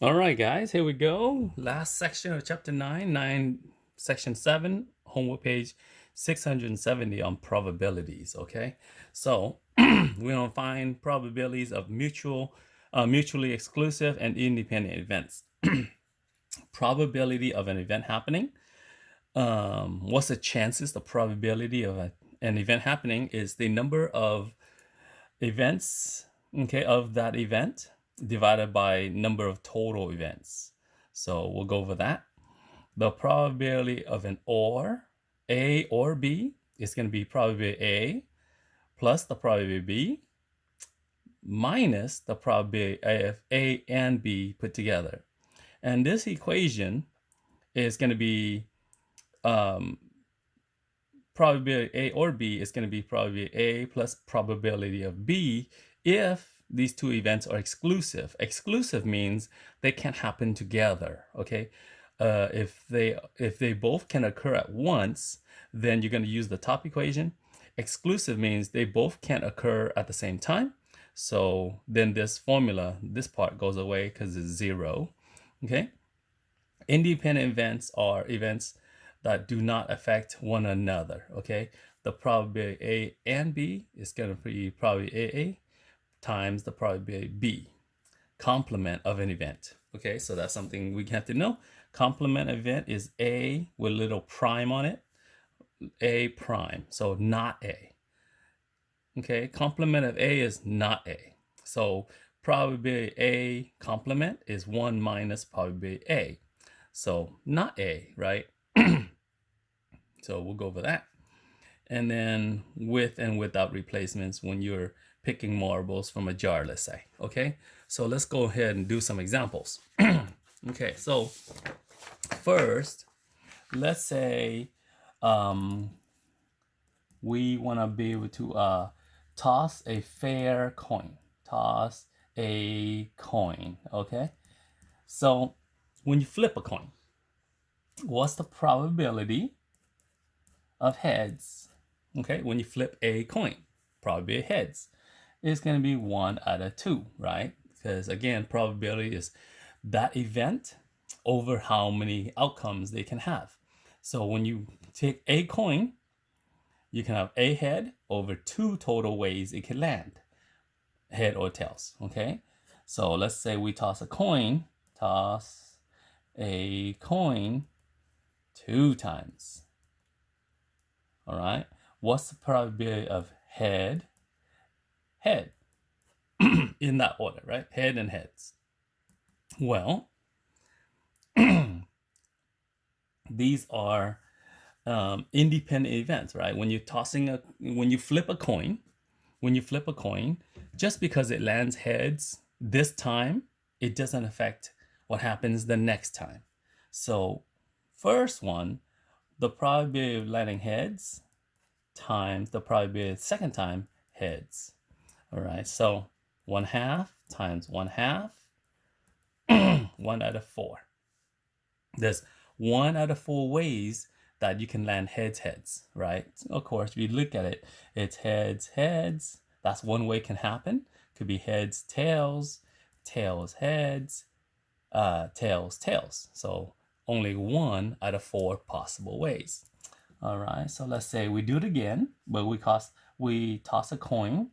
All right, guys, here we go. Last section of chapter 9, section 7, homework page 670 on probabilities. Okay, so we're going to find probabilities of mutually exclusive and independent events. Probability of an event happening. What's the chances? The probability of an event happening is the number of events, okay, of that event divided by number of total events. So we'll go over that. The probability of an or, A or B, is going to be probability A plus the probability B minus the probability of A and B put together. And this equation is going to be probability A or B is going to be probability A plus probability of B if these two events are exclusive. Exclusive means they can't happen together. Okay, if they both can occur at once, then you're going to use the top equation. Exclusive means they both can't occur at the same time. So then this formula, this part goes away because it's 0. Okay. Independent events are events that do not affect one another. Okay, the probability A and B is going to be probability AA times the probability B, complement of an event. Okay, so that's something we have to know. Complement event is A with little prime on it, A prime, so not A. Okay, complement of A is not A. So probability A complement is 1 minus probability A. So not A, right? So we'll go over that. And then with and without replacements when you're picking marbles from a jar, let's say. Okay, so let's go ahead and do some examples. Okay, so first, let's say we want to be able to toss a fair coin. Toss a coin, okay? So when you flip a coin, what's the probability of heads? Okay, when you flip a coin, probability of heads is going to be 1 out of 2, right? Because again, probability is that event over how many outcomes they can have. So when you take a coin, you can have a head over 2 total ways it can land, head or tails. Okay, so let's say we toss a coin 2 times. All right, what's the probability of head in that order, right? Head and heads. Well, these are independent events, right? When you flip a coin, just because it lands heads this time, it doesn't affect what happens the next time. So first one, the probability of landing heads times the probability of second time heads. All right, so 1/2 times 1/2, 1 out of 4. There's 1 out of 4 ways that you can land heads, right? Of course, if you look at it, it's heads. That's one way it can happen. Could be heads, tails, heads, tails. So only 1 out of 4 possible ways. All right, so let's say we do it again, but we toss a coin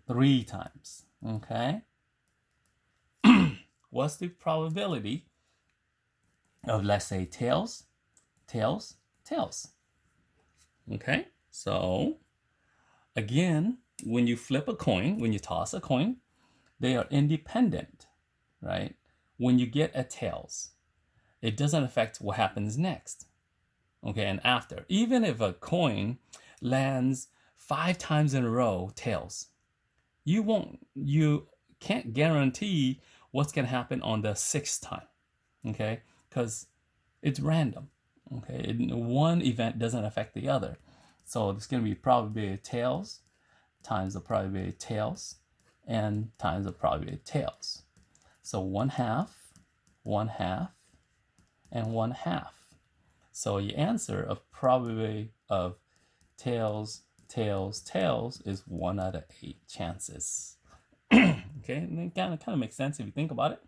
3 times, okay? What's the probability of, let's say, tails? Okay, so again, when you flip a coin, when you toss a coin, they are independent, right? When you get a tails, it doesn't affect what happens next, okay, and after. Even if a coin lands 5 times in a row tails, you can't guarantee what's going to happen on the 6th time, okay, because it's random. Okay, one event doesn't affect the other. So it's going to be probability of tails times the probability of tails and times the probability of tails. So 1/2, 1/2, and 1/2. So your answer of probability of tails is 1 out of 8 chances. Okay, and it kind of makes sense if you think about it.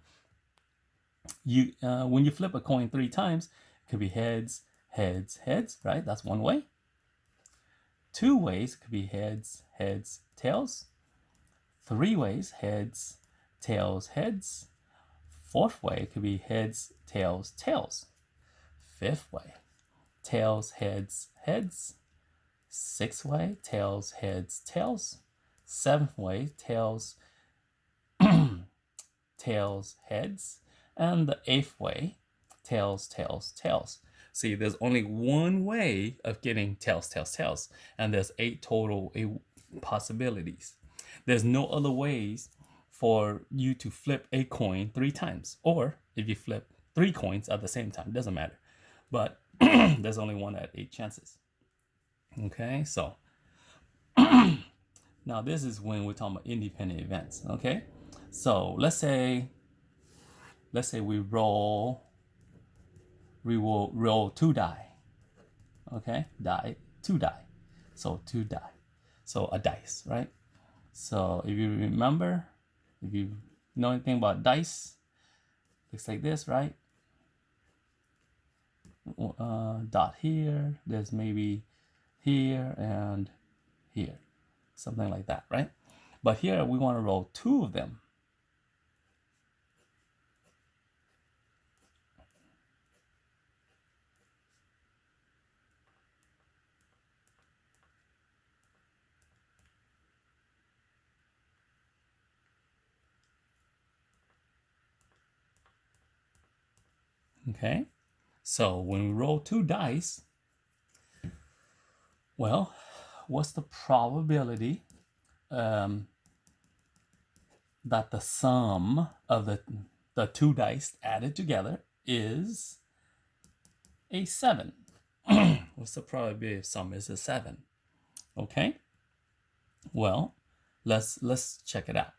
You when you flip a coin 3 times, it could be heads, heads, heads, right? That's one way. 2 ways could be heads, heads, tails. 3 ways, heads, tails, heads. 4th way could be heads, tails, tails. 5th way, tails, heads, heads. 6th way, tails, heads, tails. 7th way, tails, tails, heads. And the 8th way, tails, tails, tails. See, there's only one way of getting tails, tails, tails, and there's 8 total possibilities. There's no other ways for you to flip a coin 3 times, or if you flip 3 coins at the same time, doesn't matter. But there's only one at 8 chances. Okay, so now this is when we're talking about independent events. Okay, so let's say we will roll 2 die. Okay, 2 die. So 2 die. So a dice, right? So if you remember, if you know anything about dice, looks like this, right? Dot here, there's maybe here and here, something like that, right? But here we want to roll 2 of them. Okay, so when we roll 2 dice, well, what's the probability that the sum of the 2 dice added together is a 7? What's the probability of sum is a 7? Okay, well, let's check it out.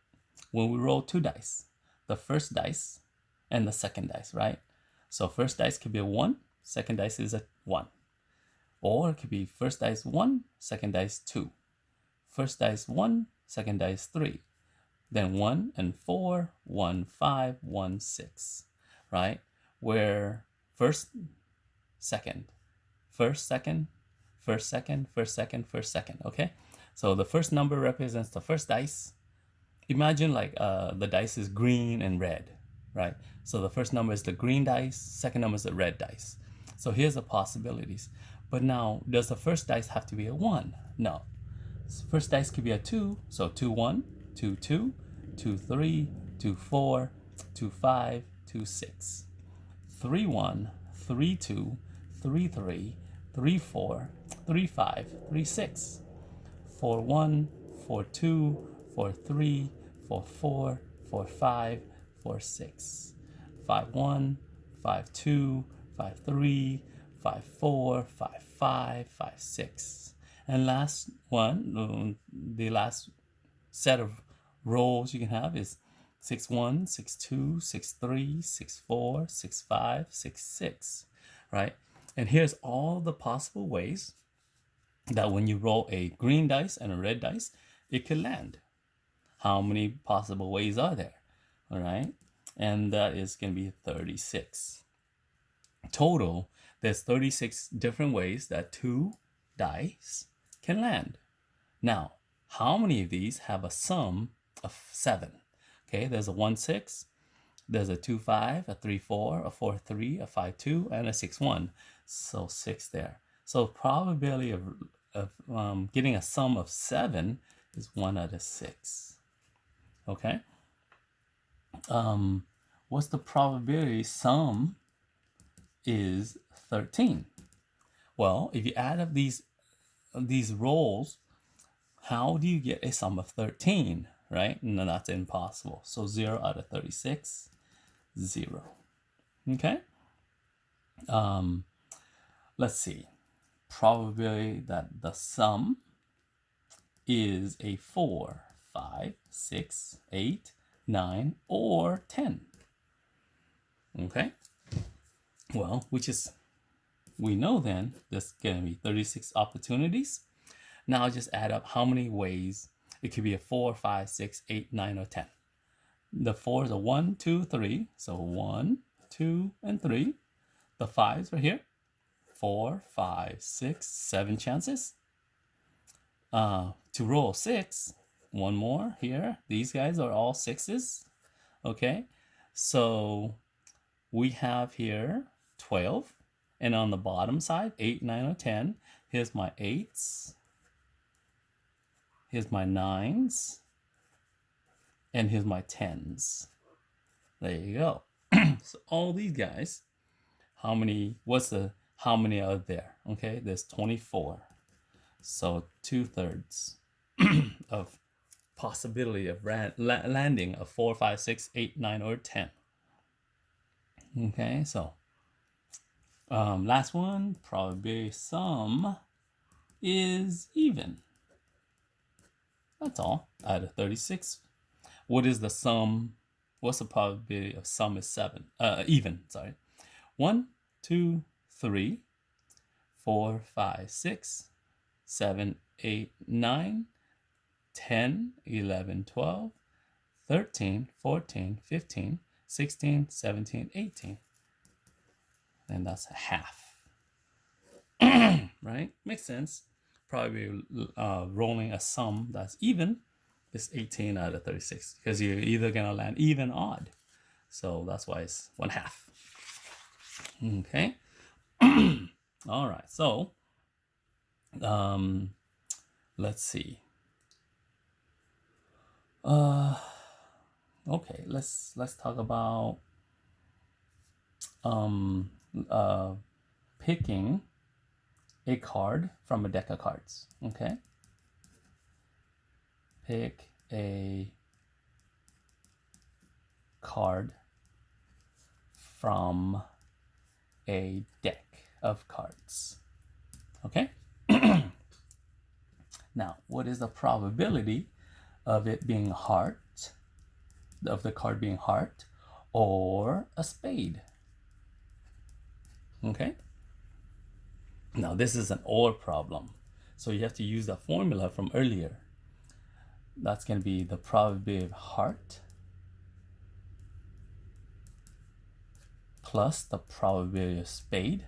When we roll 2 dice, the first dice and the second dice, right? So first dice could be a 1, second dice is a 1. Or it could be first dice 1, second dice 2. First dice 1, second dice 3. Then 1 and 4, 1, 5, 1, 6, right? Where first, second, first, second, first, second, first, second, first, second, okay? So the first number represents the first dice. Imagine like the dice is green and red, right? So the first number is the green dice, second number is the red dice. So here's the possibilities. But now, does the first dice have to be a 1? No. First dice could be a 2, so 2, 1, 2, 2, 2, 3, 2, 4, 2, 5, 2, 6. 3, 1, 3, 2, 3, 3, 3, 4, 3, 5, 3, 6. 4, 1, 4, 2, 4, 3, 4, 4, 4, 5, 4, 6. 5, 1, 5, 2, 5, 3, 5, 4, 5, 5, 5, 6. And last one, the last set of rolls you can have is 6, 1, 6, 2, 6, 3, 6, 4, 6, 5, 6, 6, right? And here's all the possible ways that when you roll a green dice and a red dice, it could land. How many possible ways are there? All right, and that is going to be 36. Total, there's 36 different ways that 2 dice can land. Now, how many of these have a sum of 7? Okay, there's a 1, 6, there's a 2, 5, a 3, 4, a 4, 3, a 5, 2, and a 6, 1. So 6 there. So probability of getting a sum of 7 is 1 out of 6. Okay. What's the probability sum is 13? Well, if you add up these rolls, how do you get a sum of 13, right? No, that's impossible. So 0 out of 36, 0. Okay. Let's see. Probability that the sum is a 4, 5, 6, 8, 9, or 10. Okay. Well, we know then there's going to be 36 opportunities. Now just add up how many ways it could be a 4, 5, 6, 8, 9, or 10. The 4s are 1, 2, 3. So 1, 2, and 3. The 5s are here. 4, 5, 6, 7 chances. To roll 6, one more here. These guys are all 6s. Okay, so we have here 12. And on the bottom side, 8, 9, or 10. Here's my 8s. Here's my 9s. And here's my 10s. There you go. So all these guys, how many are there? Okay, there's 24. So 2/3 of possibility of landing a 4, 5, 6, 8, 9, or 10. Okay, so last one, probability sum is even. That's all out of 36. What is the sum? What's the probability of sum is 7? Even, sorry. 1, 2, 3, 4, 5, 6, 7, 8, 9, 10, 11, 12, 13, 14, 15, 16, 17, 18. And that's a half. Right? Makes sense. Probably rolling a sum that's even is 18 out of 36 because you're either going to land even or odd. So that's why it's 1/2. Okay. All right. So let's see. Okay, let's talk about picking a card from a deck of cards. Okay, pick a card from a deck of cards. Okay. Now, what is the probability of it being heart, of the card being heart, or a spade? Okay. Now, this is an or problem. So you have to use the formula from earlier. That's going to be the probability of heart plus the probability of spade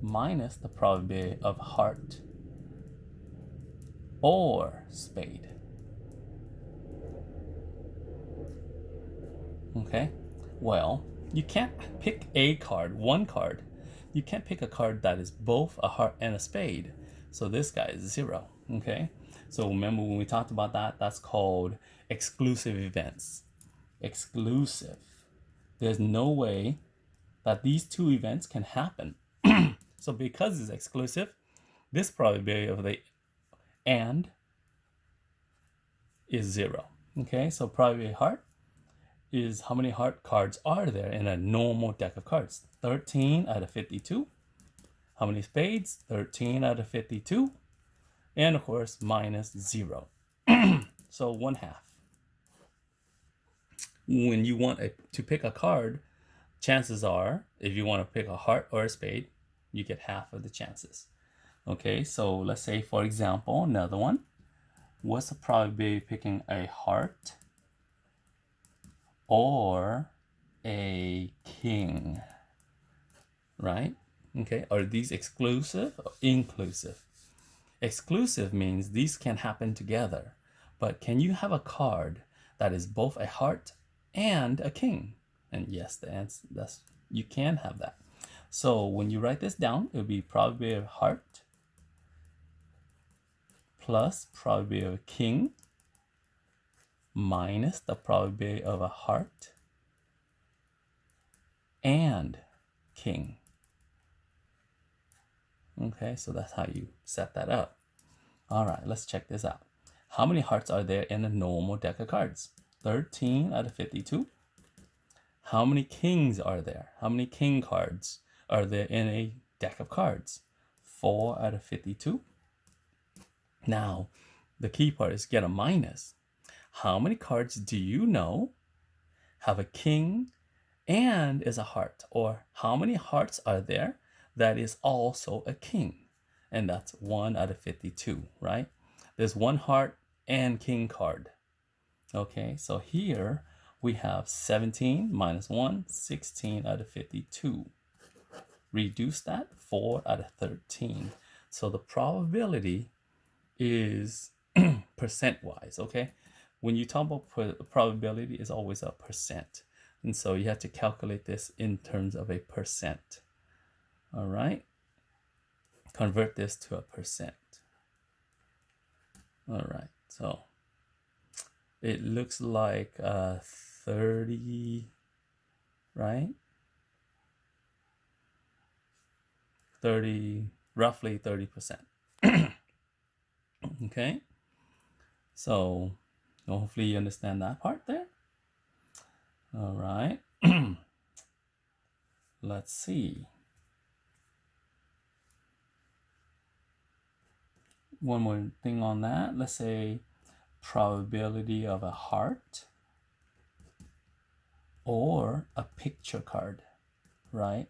minus the probability of heart or spade. Okay, well, you can't pick a card, one card. You can't pick a card that is both a heart and a spade. So this guy is 0. Okay, so remember when we talked about that, that's called exclusive events. Exclusive. There's no way that these two events can happen. So because it's exclusive, this probability of the and is 0. Okay, so probability of heart is how many heart cards are there in a normal deck of cards? 13 out of 52. How many spades? 13 out of 52. And of course, minus 0. So 1/2. When you want to pick a card, chances are, if you want to pick a heart or a spade, you get half of the chances. Okay, so let's say, for example, another one. What's the probability of picking a heart or a king? Right? Okay, are these exclusive or inclusive? Exclusive means these can happen together. But can you have a card that is both a heart and a king? And yes, the answer, you can have that. So when you write this down, it would be probability of heart plus probability of king minus the probability of a heart and king. Okay, so that's how you set that up. All right, let's check this out. How many hearts are there in a normal deck of cards? 13 out of 52. How many kings are there? How many king cards are there in a deck of cards? 4 out of 52. Now, the key part is get a minus. How many cards do you know have a king and is a heart? Or how many hearts are there that is also a king? And that's 1 out of 52, right? There's one heart and king card. Okay, so here we have 17 minus 1, 16 out of 52. Reduce that, 4 out of 13. So the probability is percent-wise, okay? When you talk about probability, it's always a percent. And so you have to calculate this in terms of a percent. All right? Convert this to a percent. All right, so it looks like 30, right? 30, roughly 30%. Okay, so hopefully you understand that part there. All right, let's see. One more thing on that. Let's say probability of a heart or a picture card, right?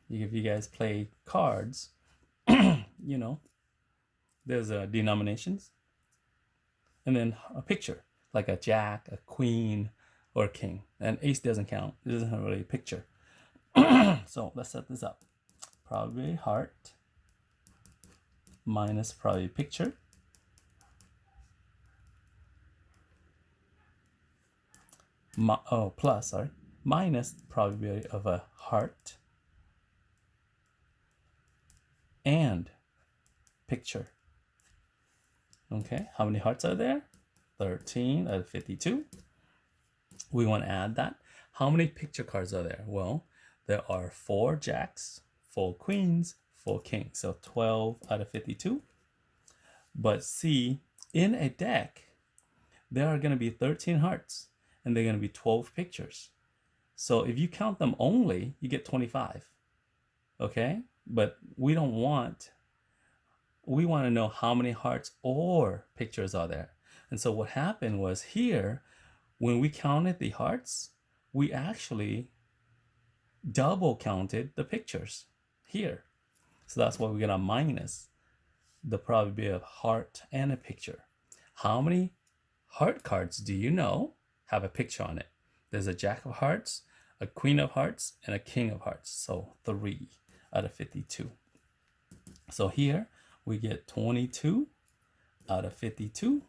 If you guys play cards, you know, there's denominations and then a picture, like a jack, a queen, or a king. And ace doesn't count. It doesn't have really a picture. So let's set this up. Probably heart minus probably picture plus minus probability of a heart and picture. Okay, how many hearts are there? 13 out of 52. We want to add that. How many picture cards are there? Well, there are 4 jacks, 4 queens, 4 kings. So 12 out of 52. But see, in a deck, there are going to be 13 hearts and they're going to be 12 pictures. So if you count them only, you get 25. Okay? But we don't want, we want to know how many hearts or pictures are there. And so what happened was here, when we counted the hearts, we actually double counted the pictures here. So that's why we're going to minus the probability of heart and a picture. How many heart cards do you know have a picture on it? There's a jack of hearts, a queen of hearts, and a king of hearts. So 3 out of 52. So here we get 22 out of 52,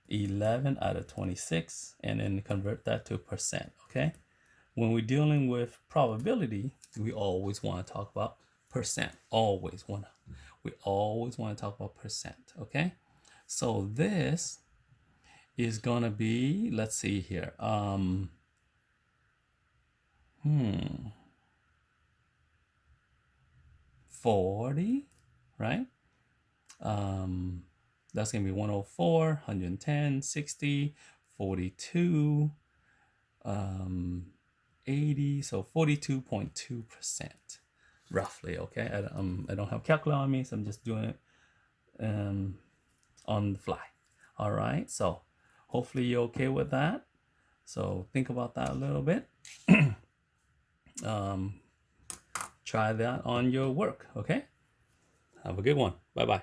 11 out of 26, and then convert that to percent, okay? When we're dealing with probability, we always want to talk about percent. We always want to talk about percent, okay? So this is gonna be, let's see here, 40, right? That's gonna be 104, 110, 60, 42, 80, so 42.2% roughly, okay? I don't have a calculator on me, so I'm just doing it on the fly. All right, so hopefully you're okay with that. So think about that a little bit. Try that on your work, okay? Have a good one. Bye-bye.